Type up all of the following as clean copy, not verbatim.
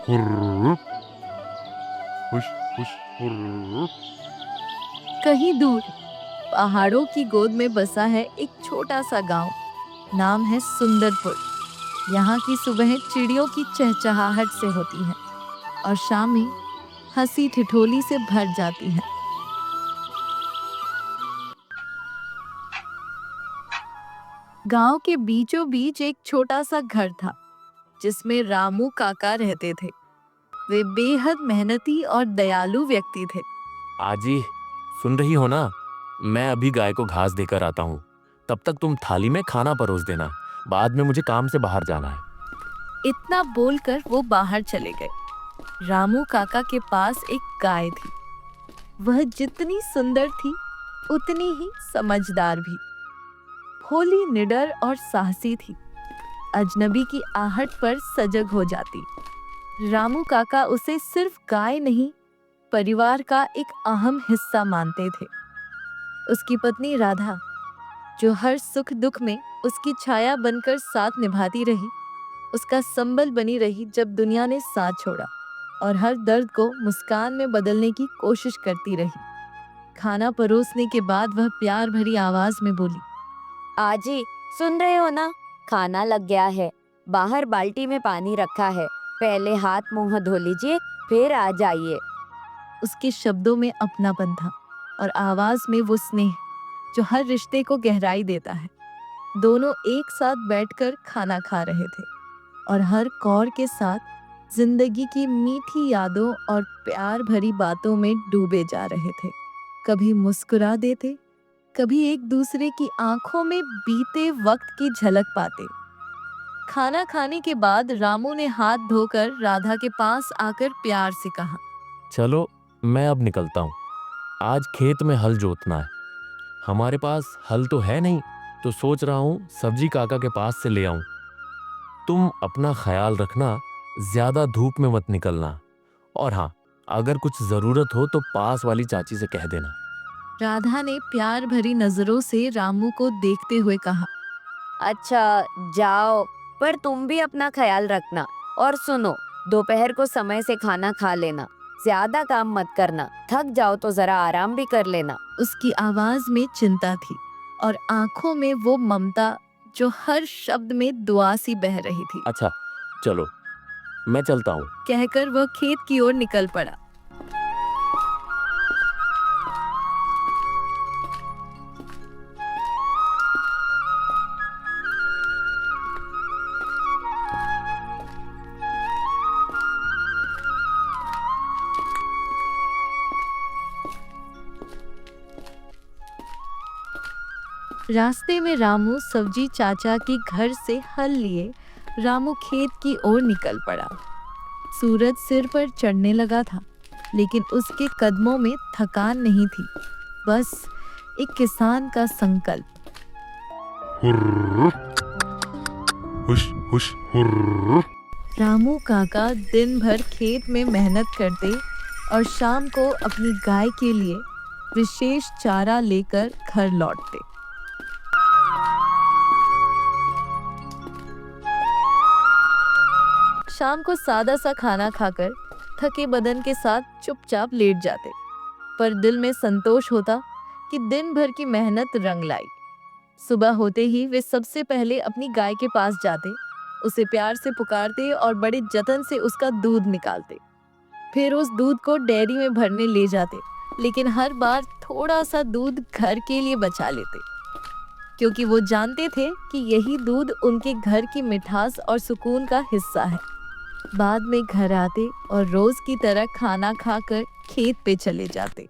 हुर्र, हुश हुश हुर्र। कहीं दूर पहाड़ों की गोद में बसा है एक छोटा सा गांव। नाम है सुंदरपुर। यहाँ की सुबह चिड़ियों की चहचहाहट से होती है और शामें हंसी ठिठोली से भर जाती है। गांव के बीचों बीच एक छोटा सा घर था जिसमें रामू काका रहते थे। वे बेहद मेहनती और दयालु व्यक्ति थे। आजी, सुन रही हो ना? मैं अभी गाय को घास देकर आता हूँ। तब तक तुम थाली में खाना परोस देना। बाद में मुझे काम से बाहर जाना है। इतना बोलकर वो बाहर चले गए। रामू काका के पास एक गाय थी। वह जितनी सुंदर थी उतनी ही समझदार भी। भोली, निडर और साहसी थी। अजनबी की आहट पर सजग हो जाती। रामू काका उसे सिर्फ गाय नहीं, परिवार का एक अहम हिस्सा मानते थे। उसकी पत्नी राधा, जो हर सुख दुख में उसकी छाया बनकर साथ निभाती रही, उसका संबल बनी रही जब दुनिया ने साथ छोड़ा, और हर दर्द को मुस्कान में बदलने की कोशिश करती रही। खाना परोसने के बाद वह प्यार भरी आवाज में बोली, आजी, सुन रहे हो ना? खाना लग गया है। बाहर बाल्टी में पानी रखा है। पहले हाथ मुंह धो लीजिए, फिर आ जाइए। उसके शब्दों में अपनापन था और आवाज में वो स्नेह जो हर रिश्ते को गहराई देता है। दोनों एक साथ बैठकर खाना खा रहे थे और हर कौर के साथ जिंदगी की मीठी यादों और प्यार भरी बातों में डूबे जा रहे थे। कभी मुस्कुरा देते, कभी एक दूसरे की आंखों में बीते वक्त की झलक पाते। खाना खाने के बाद रामू ने हाथ धोकर राधा के पास आकर प्यार से कहा, चलो, मैं अब निकलता हूँ। आज खेत में हल जोतना है। हमारे पास हल तो है नहीं, तो सोच रहा हूँ सब्जी काका के पास से ले आऊं। तुम अपना ख्याल रखना, ज्यादा धूप में मत निकलना। और हाँ, अगर कुछ जरूरत हो तो पास वाली चाची से कह देना। राधा ने प्यार भरी नजरों से रामू को देखते हुए कहा, अच्छा, जाओ, पर तुम भी अपना ख्याल रखना। और सुनो, दोपहर को समय से खाना खा लेना। ज्यादा काम मत करना। थक जाओ तो जरा आराम भी कर लेना। उसकी आवाज में चिंता थी और आंखों में वो ममता जो हर शब्द में दुआ सी बह रही थी। अच्छा, चलो, मैं चलता हूँ। कहकर वह खेत की ओर निकल पड़ा। रास्ते में रामू सब्जी चाचा के घर से हल लिए रामू खेत की ओर निकल पड़ा। सूरज सिर पर चढ़ने लगा था, लेकिन उसके कदमों में थकान नहीं थी, बस एक किसान का संकल्प। हुर्र, हुश हुश हुर्र। रामू काका दिन भर खेत में मेहनत करते और शाम को अपनी गाय के लिए विशेष चारा लेकर घर लौटते। शाम को सादा सा खाना खाकर थके बदन के साथ चुपचाप लेट जाते, पर दिल में संतोष होता कि दिन भर की मेहनत रंग लाई। सुबह होते ही वे सबसे पहले अपनी गाय के पास जाते, उसे प्यार से पुकारते और बड़े जतन से उसका दूध निकालते। फिर उस दूध को डेयरी में भरने ले जाते, लेकिन हर बार थोड़ा सा दूध घर के लिए बचा लेते, क्योंकि वो जानते थे कि यही दूध उनके घर की मिठास और सुकून का हिस्सा है। बाद में घर आते और रोज की तरह खाना खाकर खेत पे चले जाते।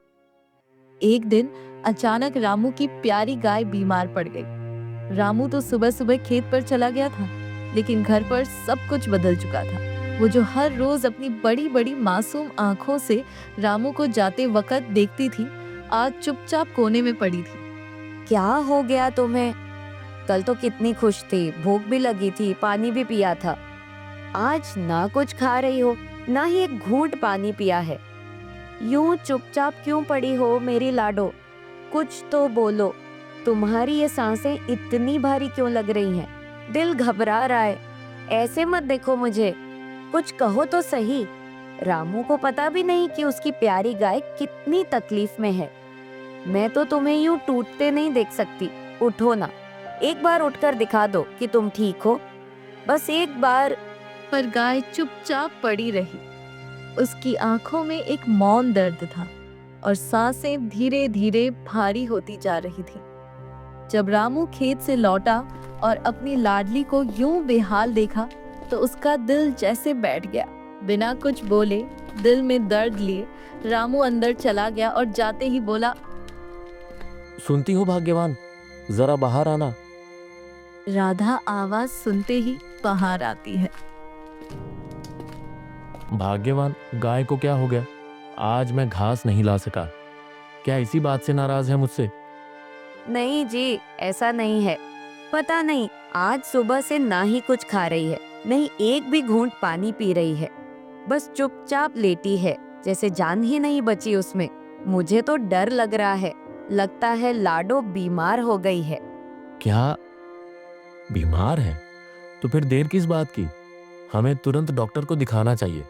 एक दिन अचानक रामू की प्यारी गाय बीमार पड़ गई। रामू तो सुबह सुबह खेत पर चला गया था, लेकिन घर पर सब कुछ बदल चुका था। वो जो हर रोज अपनी बड़ी बड़ी मासूम आंखों से रामू को जाते वक्त देखती थी, आज चुपचाप कोने में पड़ी थी। क्या हो गया तुम्हें? कल तो कितनी खुश थी, भूख भी लगी थी, पानी भी पिया था। आज ना कुछ खा रही हो, ना ही एक घूंट पानी पिया है। यूं चुपचाप क्यों पड़ी हो मेरी लाडो? कुछ तो बोलो। तुम्हारी ये सांसें इतनी भारी क्यों लग रही हैं? दिल घबरा रहा है। ऐसे मत देखो मुझे, कुछ कहो तो सही। रामू को पता भी नहीं कि उसकी प्यारी गाय कितनी तकलीफ में है। मैं तो तुम्हें यूं टूटते नहीं देख सकती। उठो ना, एक बार उठकर दिखा दो कि तुम ठीक हो, बस एक बार। पर गाय चुपचाप पड़ी रही। उसकी आंखों में एक मौन दर्द था और सांसें धीरे धीरे भारी होती जा रही थी। जब रामू खेत से लौटा और अपनी लाडली को यूं बेहाल देखा तो उसका दिल जैसे बैठ गया। बिना कुछ बोले, दिल में दर्द लिए, रामू अंदर चला गया और जाते ही बोला, सुनती हो भाग्यवान, जरा बाहर आना। राधा आवाज सुनते ही बाहर आती है। भाग्यवान, गाय को क्या हो गया? आज मैं घास नहीं ला सका। क्या इसी बात से नाराज है मुझसे? नहीं जी, ऐसा नहीं है। पता नहीं, आज सुबह से ना ही कुछ खा रही है, नहीं एक भी घूंट पानी पी रही है। बस चुपचाप लेटी है, जैसे जान ही नहीं बची उसमें। मुझे तो डर लग रहा है। लगता है लाडो बीमार हो गई है। क्या बीमार है? तो फिर देर किस बात की? हमें तुरंत डॉक्टर को दिखाना चाहिए।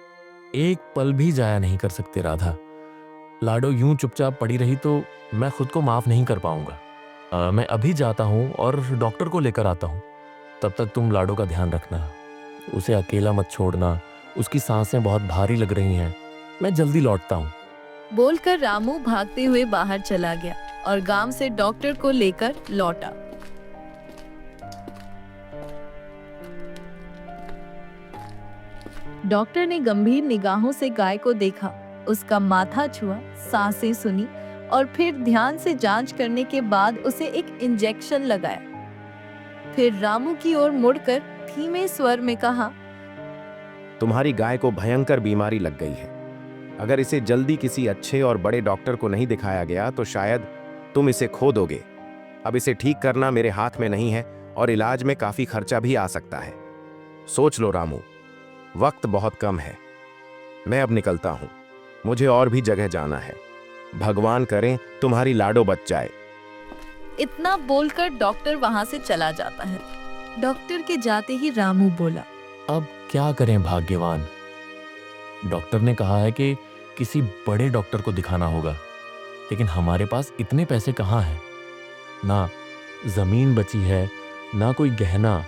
एक पल भी जाया नहीं कर सकते राधा। लाडो यूं चुपचाप पड़ी रही तो मैं खुद को माफ नहीं कर पाऊंगा। मैं अभी जाता हूं और डॉक्टर को लेकर आता हूं। तब तक तुम लाडो का ध्यान रखना, उसे अकेला मत छोड़ना। उसकी सांसें बहुत भारी लग रही हैं। मैं जल्दी लौटता हूं। बोलकर रामू भागते हुए बाहर चला गया और गांव से डॉक्टर को लेकर लौटा। डॉक्टर ने गंभीर निगाहों से गाय को देखा, उसका माथा छुआ, सांसें सुनी और फिर ध्यान से जांच करने के बाद उसे एक इंजेक्शन लगाया। फिर रामू की ओर मुड़कर धीमे स्वर में कहा, तुम्हारी गाय को भयंकर बीमारी लग गई है। अगर इसे जल्दी किसी अच्छे और बड़े डॉक्टर को नहीं दिखाया गया तो शायद तुम इसे खो दोगे। अब इसे ठीक करना मेरे हाथ में नहीं है और इलाज में काफी खर्चा भी आ सकता है। सोच लो रामू, वक्त बहुत कम है। मैं अब निकलता हूं, मुझे और भी जगह जाना है। भगवान करे तुम्हारी लाडो बच जाए। इतना बोलकर डॉक्टर वहां से चला जाता है। डॉक्टर के जाते ही रामू बोला, अब क्या करें भाग्यवान? डॉक्टर ने कहा है कि किसी बड़े डॉक्टर को दिखाना होगा, लेकिन हमारे पास इतने पैसे कहाँ हैं? ना जमीन बची है, ना कोई गहना।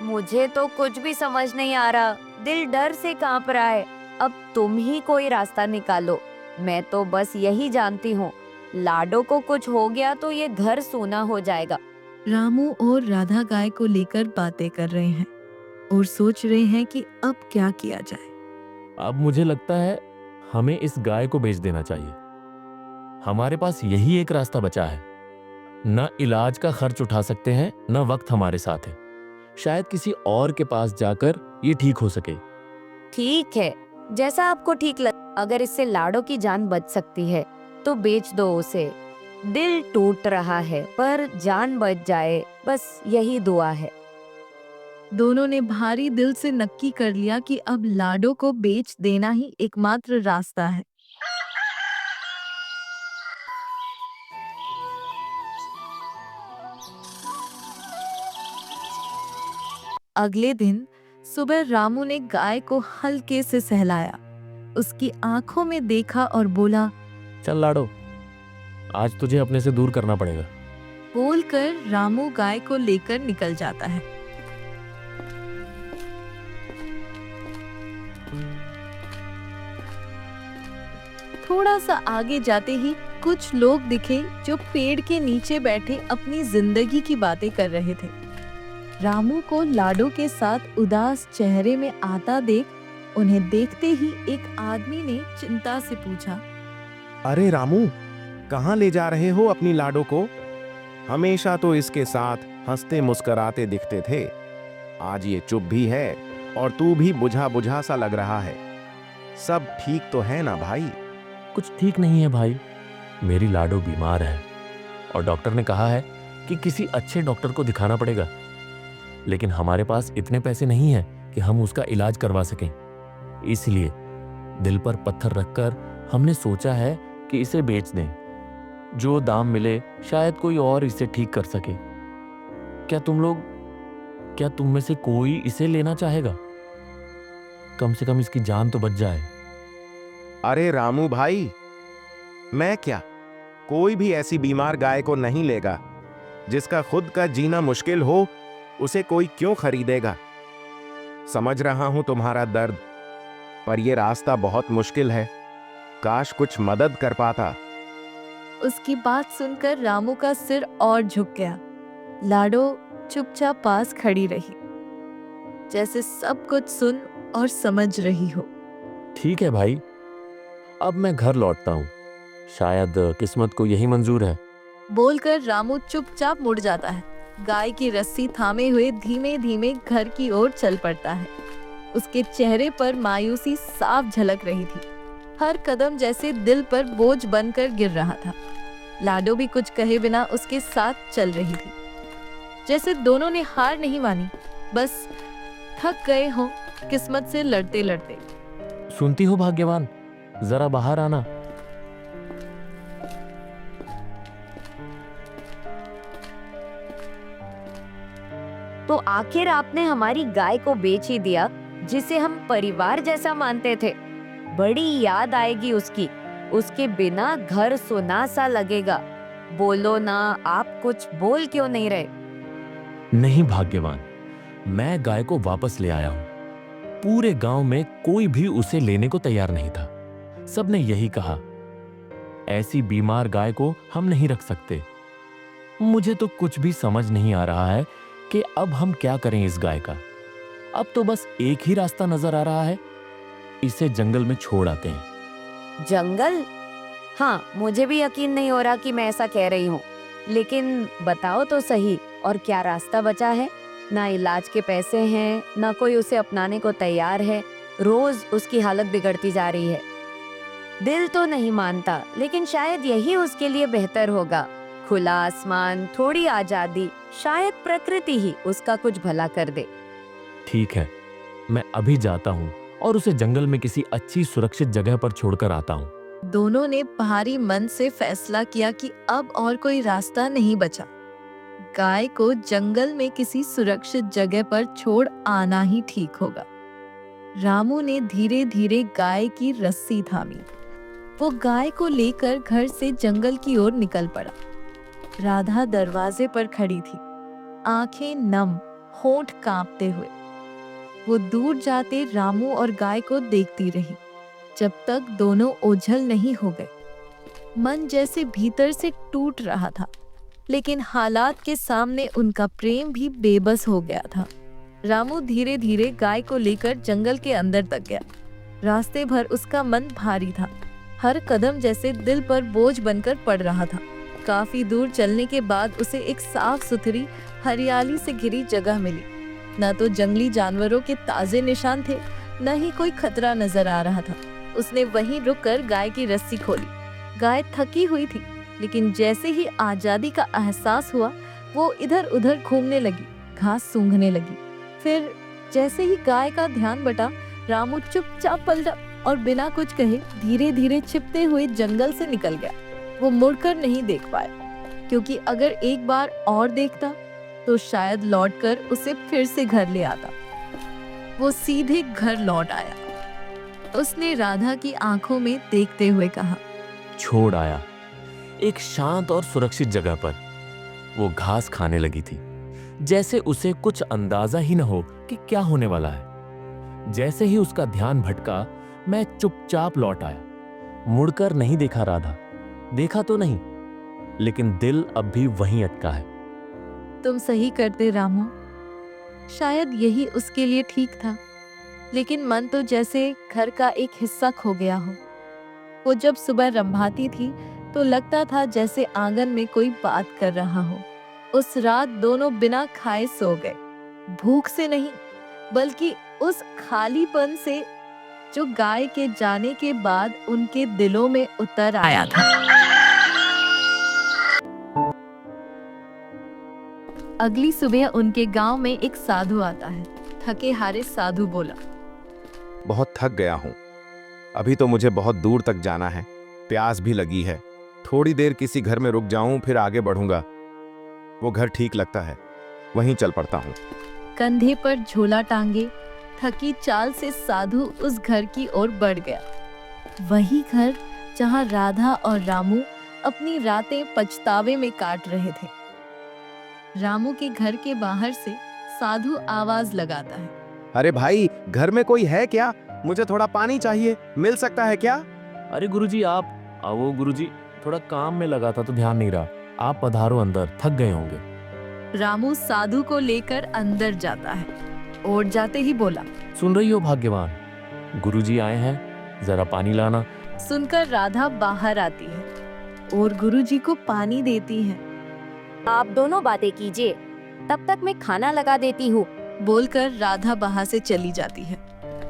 मुझे तो कुछ भी समझ नहीं आ रहा। दिल डर से कांप रहा है। अब तुम ही कोई रास्ता निकालो। मैं तो बस यही जानती हूँ, लाडो को कुछ हो गया तो ये घर सूना हो जाएगा। रामू और राधा गाय को लेकर बातें कर रहे हैं और सोच रहे हैं कि अब क्या किया जाए। अब मुझे लगता है हमें इस गाय को बेच देना चाहिए। हमारे पास यही एक रास्ता बचा है। न इलाज का खर्च उठा सकते हैं, न वक्त हमारे साथ है। शायद किसी और के पास जाकर ये ठीक हो सके। ठीक है, जैसा आपको ठीक लगे। अगर इससे लाडो की जान बच सकती है तो बेच दो उसे। दिल टूट रहा है पर जान बच जाए, बस यही दुआ है। दोनों ने भारी दिल से नक्की कर लिया कि अब लाडो को बेच देना ही एकमात्र रास्ता है। अगले दिन सुबह रामू ने गाय को हल्के से सहलाया, उसकी आंखों में देखा और बोला, चल लाडो, आज तुझे अपने से दूर करना पड़ेगा। बोलकर रामू गाय को लेकर निकल जाता है। थोड़ा सा आगे जाते ही कुछ लोग दिखे जो पेड़ के नीचे बैठे अपनी जिंदगी की बातें कर रहे थे। रामू को लाडो के साथ उदास चेहरे में आता देख उन्हें देखते ही एक आदमी ने चिंता से पूछा, अरे रामू, कहाँ ले जा रहे हो अपनी लाडो को? हमेशा तो इसके साथ हंसते मुस्कुराते दिखते थे। आज ये चुप भी है और तू भी बुझा बुझा सा लग रहा है। सब ठीक तो है ना भाई? कुछ ठीक नहीं है भाई, मेरी लाडो बीमार है और डॉक्टर ने कहा है कि किसी अच्छे डॉक्टर को दिखाना पड़ेगा, लेकिन हमारे पास इतने पैसे नहीं हैं कि हम उसका इलाज करवा सकें। इसलिए दिल पर पत्थर रखकर हमने सोचा है कि इसे बेच दें। जो दाम मिले शायद कोई और इसे ठीक कर सके। क्या तुम में से कोई इसे लेना चाहेगा? कम से कम इसकी जान तो बच जाए। अरे रामू भाई, मैं क्या, कोई भी ऐसी बीमार गाय को नहीं लेगा। जिसका खुद का जीना मुश्किल हो उसे कोई क्यों खरीदेगा। समझ रहा हूं तुम्हारा दर्द, पर यह रास्ता बहुत मुश्किल है। काश कुछ मदद कर पाता। उसकी बात सुनकर रामू का सिर और झुक गया। लाडो चुपचाप पास खड़ी रही, जैसे सब कुछ सुन और समझ रही हो। ठीक है भाई, अब मैं घर लौटता हूँ। शायद किस्मत को यही मंजूर है। बोलकर रामू चुपचाप मुड़ जाता है। गाय की रस्सी थामे हुए धीमे धीमे घर की ओर चल पड़ता है। उसके चेहरे पर मायूसी साफ झलक रही थी। हर कदम जैसे दिल पर बोझ बनकर गिर रहा था। लाडो भी कुछ कहे बिना उसके साथ चल रही थी, जैसे दोनों ने हार नहीं मानी, बस थक गए हों किस्मत से लड़ते लड़ते। सुनती हो भाग्यवान, जरा बाहर आना। तो आखिर आपने हमारी गाय को बेच ही दिया, जिसे हम परिवार जैसा मानते थे। बड़ी याद आएगी उसकी। उसके बिना घर सुना सा लगेगा। बोलो ना, आप कुछ बोल क्यों नहीं रहे? नहीं भाग्यवान, मैं गाय को वापस ले आया हूं। पूरे गांव में कोई भी उसे लेने को तैयार नहीं था। सबने यही कहा, ऐसी बीमार गाय को हम नहीं रख सकते। मुझे तो कुछ भी समझ नहीं आ रहा है कि अब हम क्या करें इस गाय का। अब तो बस एक ही रास्ता नजर आ रहा है, इसे जंगल में छोड़ आते हैं। जंगल? हाँ, मुझे भी यकीन नहीं हो रहा कि मैं ऐसा कह रही हूँ। लेकिन बताओ तो सही, और क्या रास्ता बचा है? ना इलाज के पैसे हैं, ना कोई उसे अपनाने को तैयार है। रोज उसकी हालत बिगड़ती जा रही है। दिल तो नहीं मानता, लेकिन शायद यही उसके लिए बेहतर होगा। खुला आसमान, थोड़ी आजादी, शायद प्रकृति ही उसका कुछ भला कर दे। ठीक है, मैं अभी जाता हूँ और उसे जंगल में किसी अच्छी सुरक्षित जगह पर छोड़कर आता हूँ। दोनों ने भारी मन से फैसला किया कि अब और कोई रास्ता नहीं बचा। गाय को जंगल में किसी सुरक्षित जगह पर छोड़ आना ही ठीक होगा। रामू ने धीरे धीरे गाय की रस्सी थामी। वो गाय को लेकर घर से जंगल की ओर निकल पड़ा। राधा दरवाजे पर खड़ी थी, आंखें नम, होंठ कांपते हुए। वो दूर जाते रामू और गाय को देखती रही, जब तक दोनों ओझल नहीं हो गए। मन जैसे भीतर से टूट रहा था, लेकिन हालात के सामने उनका प्रेम भी बेबस हो गया था। रामू धीरे धीरे गाय को लेकर जंगल के अंदर तक गया। रास्ते भर उसका मन भारी था। हर कदम जैसे दिल पर बोझ बनकर पड़ रहा था। काफी दूर चलने के बाद उसे एक साफ सुथरी हरियाली से घिरी जगह मिली। न तो जंगली जानवरों के ताजे निशान थे, न ही कोई खतरा नजर आ रहा था। उसने वहीं रुककर गाय की रस्सी खोली। गाय थकी हुई थी, लेकिन जैसे ही आजादी का एहसास हुआ, वो इधर उधर घूमने लगी, घास सूंघने लगी। फिर जैसे ही गाय का ध्यान बटा, रामू चुपचाप पलटा और बिना कुछ कहे धीरे धीरे छिपते हुए जंगल से निकल गया। वो मुड़कर नहीं देख पाया, क्योंकि अगर एक बार और देखता तो शायद लौटकर उसे फिर से घर ले आता। वो सीधे घर लौट आया। उसने राधा की आंखों में देखते हुए कहा, छोड़ आया एक शांत और सुरक्षित जगह पर। वो घास खाने लगी थी, जैसे उसे कुछ अंदाजा ही न हो कि क्या होने वाला है। जैसे ही उसका ध्यान भटका, मैं चुपचाप लौट आया। मुड़कर नहीं देखा राधा, देखा तो नहीं, लेकिन दिल अब भी वहीं अटका है। तुम सही करते रामू, शायद यही उसके लिए ठीक था। लेकिन मन तो जैसे घर का एक हिस्सा खो गया हो। वो जब सुबह रंभाती थी तो लगता था जैसे आंगन में कोई बात कर रहा हो। उस रात दोनों बिना खाए सो गए, भूख से नहीं, बल्कि उस खालीपन से जो गाय के जाने के बाद उनके दिलों में उतर आया था। अगली सुबह उनके गांव में एक साधु आता है। थके हारे साधु बोला, बहुत थक गया हूं। अभी तो मुझे बहुत दूर तक जाना है, प्यास भी लगी है। थोड़ी देर किसी घर में रुक जाऊं, फिर आगे बढ़ूंगा। वो घर ठीक लगता है, वहीं चल पड़ता हूं। कंधे पर झोला टांगे थकी चाल से साधु उस घर की ओर बढ़ गया। वही घर जहां राधा और रामू अपनी रातें पछतावे में काट रहे थे। रामू के घर के बाहर से साधु आवाज लगाता है। अरे भाई, घर में कोई है क्या? मुझे थोड़ा पानी चाहिए, मिल सकता है क्या? अरे गुरुजी आप आओ। गुरुजी थोड़ा काम में लगा था तो ध्यान नहीं रहा। आप पधारो अंदर, थक गए होंगे। रामू साधु को लेकर अंदर जाता है और जाते ही बोला, सुन रही हो भाग्यवान, गुरुजी आए हैं, जरा पानी लाना। सुनकर राधा बाहर आती है और गुरुजी को पानी देती है। आप दोनों बातें कीजिए, तब तक मैं खाना लगा देती हूँ। बोलकर राधा वहां से चली जाती है।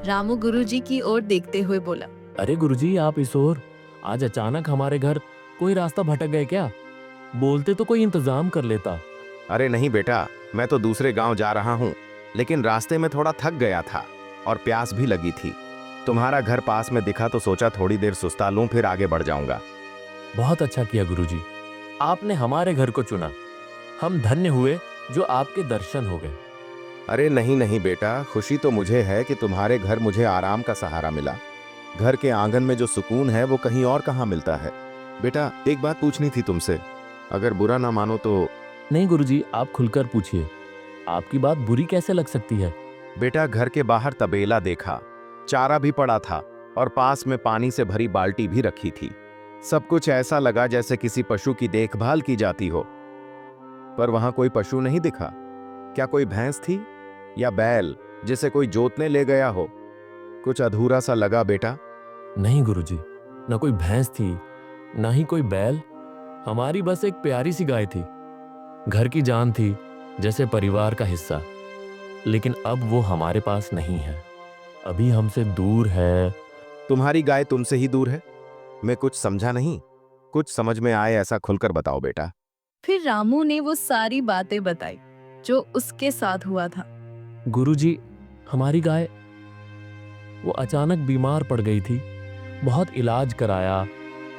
रामू गुरुजी की ओर देखते हुए बोला, अरे गुरुजी आप इस ओर, आज अचानक हमारे घर कोई रास्ता भटक गए क्या? बोलते तो कोई इंतजाम कर लेता। अरे नहीं बेटा, मैं तो दूसरे गांव जा रहा हूँ, लेकिन रास्ते में थोड़ा थक गया था और प्यास भी लगी थी। तुम्हारा घर पास में दिखा तो सोचा थोड़ी देर सुस्ता लूं, फिर आगे बढ़ जाऊंगा। बहुत अच्छा किया गुरुजी, आपने हमारे घर को चुना। हम धन्य हुए जो आपके दर्शन हो गए। अरे नहीं नहीं बेटा, खुशी तो मुझे है कि तुम्हारे घर मुझे आराम का सहारा मिला। घर के आंगन में जो सुकून है वो कहीं और कहाँ मिलता है। बेटा एक बात पूछनी थी तुमसे, अगर बुरा ना मानो तो। नहीं गुरुजी, आप खुलकर पूछिए, आपकी बात बुरी कैसे लग सकती है? बेटा घर के बाहर तबेला देखा, चारा भी पड़ा था और पास में पानी से भरी बाल्टी भी रखी थी। सब कुछ ऐसा लगा जैसे किसी पशु की देखभाल की जाती हो, पर वहां कोई पशु नहीं दिखा। क्या कोई भैंस थी या बैल जिसे कोई जोतने ले गया हो? कुछ अधूरा सा लगा बेटा। नहीं गुरुजी, न कोई भैंस थी, न ही कोई बैल। हमारी बस एक प्यारी सी गाय थी, घर की जान थी, जैसे परिवार का हिस्सा। लेकिन अब वो हमारे पास नहीं है, अभी हमसे दूर है। तुम्हारी गाय तुमसे ही दूर है? मैं कुछ समझा नहीं, कुछ समझ में आए ऐसा खुलकर बताओ बेटा। फिर रामू ने वो सारी बातें बताई जो उसके साथ हुआ था। गुरुजी, हमारी गाय वो अचानक बीमार पड़ गई थी। बहुत इलाज कराया,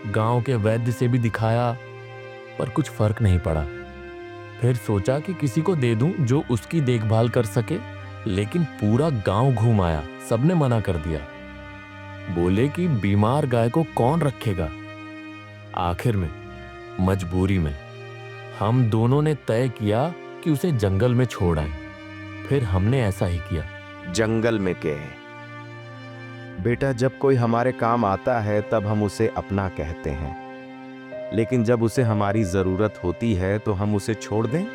गांव के वैद्य से भी दिखाया, पर कुछ फर्क नहीं पड़ा। फिर सोचा कि किसी को दे दूं जो उसकी देखभाल कर सके, लेकिन पूरा गांव घूम आया, सबने मना कर दिया। बोले कि बीमार गाय को कौन रखेगा। आखिर में मजबूरी में हम दोनों ने तय किया कि उसे जंगल में छोड़ आए। फिर हमने ऐसा ही किया। जंगल में के बेटा, जब कोई हमारे काम आता है तब हम उसे अपना कहते हैं, लेकिन जब उसे हमारी जरूरत होती है तो हम उसे छोड़ दें,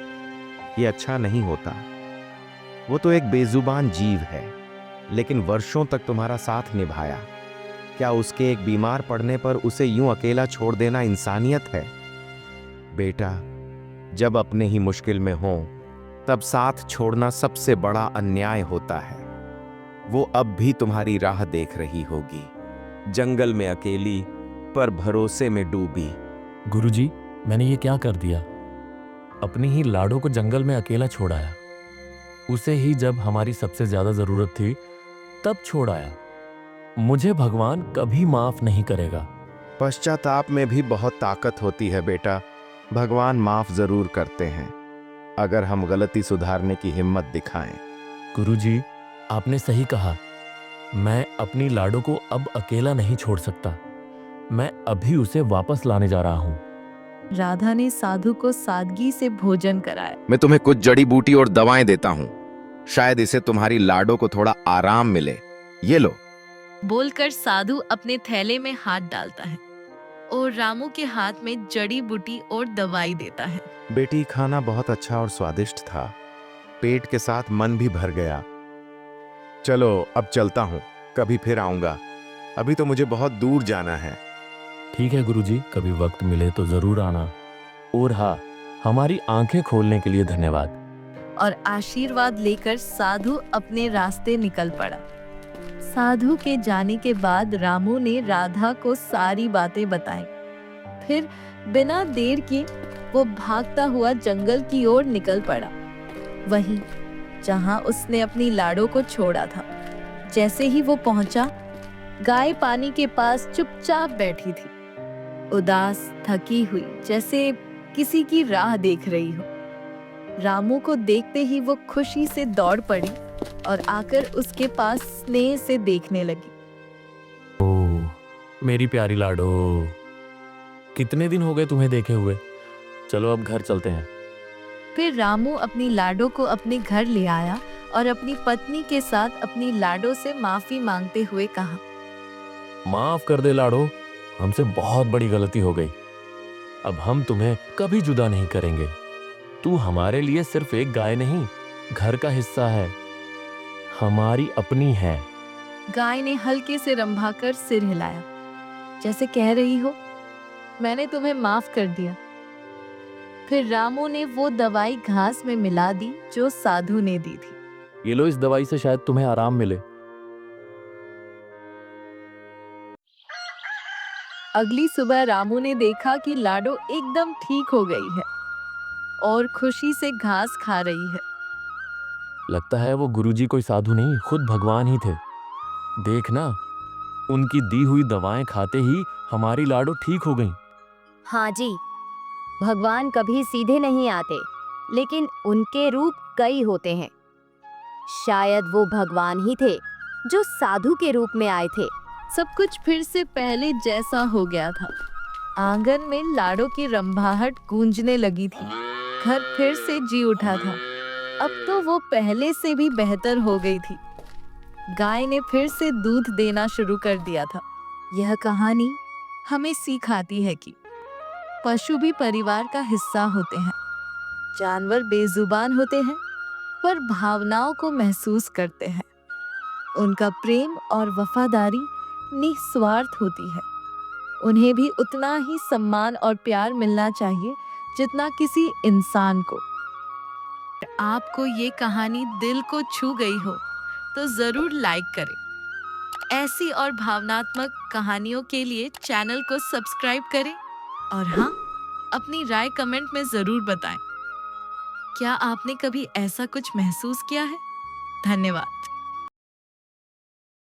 ये अच्छा नहीं होता। वो तो एक बेजुबान जीव है, लेकिन वर्षों तक तुम्हारा साथ निभाया। क्या उसके एक बीमार पड़ने पर उसे यूं अकेला छोड़ देना इंसानियत है? बेटा, जब अपने ही मुश्किल में हो तब साथ छोड़ना सबसे बड़ा अन्याय होता है। वो अब भी तुम्हारी राह देख रही होगी, जंगल में अकेली पर भरोसे में डूबी। गुरुजी, मैंने ये क्या कर दिया? अपनी ही लाडो को जंगल में अकेला छोड़ाया। उसे ही जब हमारी सबसे ज्यादा जरूरत थी तब छोड़ाया। मुझे भगवान कभी माफ नहीं करेगा। पश्चाताप में भी बहुत ताकत होती है बेटा। भगवान माफ जरूर करते हैं अगर हम गलती सुधारने की हिम्मत दिखाएं। गुरुजी, आपने सही कहा। मैं अपनी लाडो को अब अकेला नहीं छोड़ सकता। मैं अभी उसे वापस लाने जा रहा हूँ। राधा ने साधु को सादगी से भोजन कराया। मैं तुम्हें कुछ जड़ी बूटी और दवाएं देता हूँ, शायद इससे तुम्हारी लाडो को थोड़ा आराम मिले। ये लो। बोलकर साधु अपने थैले में हाथ डालता है और रामू के हाथ में जड़ी बूटी और दवाई देता है। बेटी, खाना बहुत अच्छा और स्वादिष्ट था, पेट के साथ मन भी भर गया। चलो अब चलता हूँ, कभी फिर आऊंगा। अभी तो मुझे बहुत दूर जाना है। ठीक है गुरुजी, कभी वक्त मिले तो जरूर आना। और हाँ, हमारी आंखें खोलने के लिए धन्यवाद। और आशीर्वाद लेकर साधु अपने रास्ते निकल पड़ा। साधु के जाने के बाद रामू ने राधा को सारी बातें बताई। फिर बिना देर के वो भागता हुआ जंगल की ओर निकल पड़ा, वहीं जहां उसने अपनी लाडो को छोड़ा था। जैसे ही वो पहुंचा, गाय पानी के पास चुपचाप बैठी थी, उदास, थकी हुई, जैसे किसी की राह देख रही हो। रामू को देखते ही वो खुशी से दौड़ पड़ी और आकर उसके पास स्नेह से देखने लगी। ओ मेरी प्यारी लाडो, कितने दिन हो गए तुम्हें देखे हुए। चलो अब घर चलते हैं। फिर रामू अपनी लाडो को अपने घर ले आया और अपनी पत्नी के साथ अपनी लाडो से माफी मांगते हुए कहा, माफ कर दे लाडो, हमसे बहुत बड़ी गलती हो गई। अब हम तुम्हें कभी जुदा नहीं करेंगे। तू हमारे लिए सिर्फ एक गाय नहीं, घर का हिस्सा है, हमारी अपनी है। गाय ने हल्के से रंभाकर सिर हिलाया, जैसे कह रही हो मैंने तुम्हें माफ कर दिया। फिर रामू ने वो दवाई घास में मिला दी जो साधु ने दी थी। ये लो, इस दवाई से शायद तुम्हें आराम मिले। अगली सुबह रामू ने देखा कि लाडो एकदम ठीक हो गई है और खुशी से घास खा रही है। लगता है वो गुरुजी कोई साधु नहीं, खुद भगवान ही थे। देखना, उनकी दी हुई दवाएं खाते ही हमारी लाडो ठीक हो गई। हाँ जी, भगवान कभी सीधे नहीं आते, लेकिन उनके रूप कई होते हैं। शायद वो भगवान ही थे जो साधु के रूप में आए थे। सब कुछ फिर से पहले जैसा हो गया था। आंगन में लाडो की रंभाहट गूंजने लगी थी। घर फिर से जी उठा था। अब तो वो पहले से भी बेहतर हो गई थी। गाय ने फिर से दूध देना शुरू कर दिया था। यह कहानी हमें सिखाती है कि पशु भी परिवार का हिस्सा होते हैं। जानवर बेजुबान होते हैं पर भावनाओं को महसूस करते हैं। उनका प्रेम और वफादारी निस्वार्थ होती है। उन्हें भी उतना ही सम्मान और प्यार मिलना चाहिए जितना किसी इंसान को। आपको ये कहानी दिल को छू गई हो तो जरूर लाइक करें। ऐसी और भावनात्मक कहानियों के लिए चैनल को सब्सक्राइब करें और हाँ, अपनी राय कमेंट में जरूर बताएं। क्या आपने कभी ऐसा कुछ महसूस किया है? धन्यवाद।